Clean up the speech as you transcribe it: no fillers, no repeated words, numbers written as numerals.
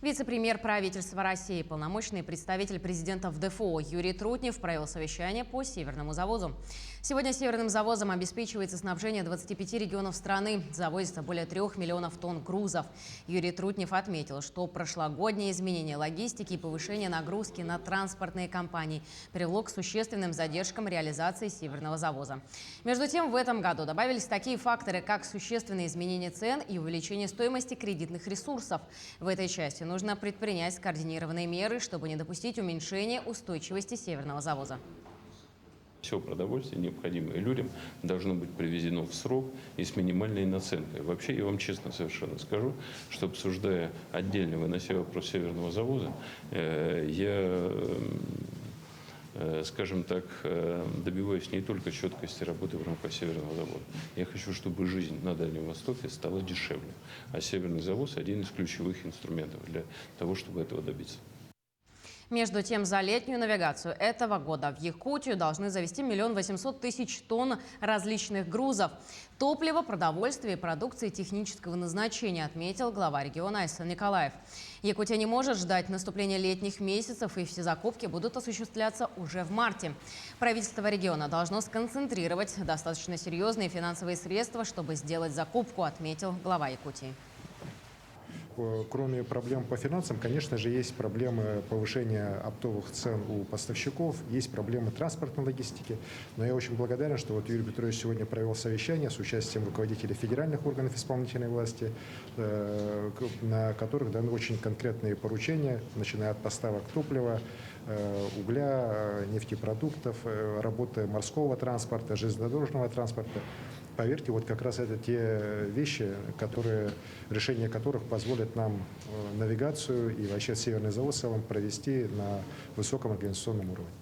Вице-премьер правительства России, полномочный представитель президента в ДФО Юрий Трутнев провел совещание по Северному завозу. Сегодня Северным завозом обеспечивается снабжение 25 регионов страны. Завозится более 3 миллионов тонн грузов. Юрий Трутнев отметил, что прошлогодние изменения логистики и повышение нагрузки на транспортные компании привело к существенным задержкам реализации Северного завоза. Между тем, в этом году добавились такие факторы, как существенные изменения цен и увеличение стоимости кредитных ресурсов. В этой части нужно предпринять скоординированные меры, чтобы не допустить уменьшения устойчивости Северного завоза. Все продовольствие, необходимое людям, должно быть привезено в срок и с минимальной наценкой. Вообще, я вам честно совершенно скажу, что, обсуждая отдельно, вынося вопрос Северного завоза, я, скажем так, добиваюсь не только четкости работы в рамках Северного завода. Я хочу, чтобы жизнь на Дальнем Востоке стала дешевле. А Северный завоз – один из ключевых инструментов для того, чтобы этого добиться. Между тем, за летнюю навигацию этого года в Якутию должны завезти 1 800 000 тонн различных грузов. Топливо, продовольствие и продукции технического назначения, отметил глава региона Айсан Николаев. Якутия не может ждать наступления летних месяцев, и все закупки будут осуществляться уже в марте. Правительство региона должно сконцентрировать достаточно серьезные финансовые средства, чтобы сделать закупку, отметил глава Якутии. Кроме проблем по финансам, конечно же, есть проблемы повышения оптовых цен у поставщиков, есть проблемы транспортной логистики. Но я очень благодарен, что вот Юрий Петрович сегодня провел совещание с участием руководителей федеральных органов исполнительной власти, на которых даны очень конкретные поручения, начиная от поставок топлива, угля, нефтепродуктов, работы морского транспорта, железнодорожного транспорта. Поверьте, вот как раз это те вещи, решение которых позволит нам навигацию и вообще Северный завод в целом провести на высоком организационном уровне.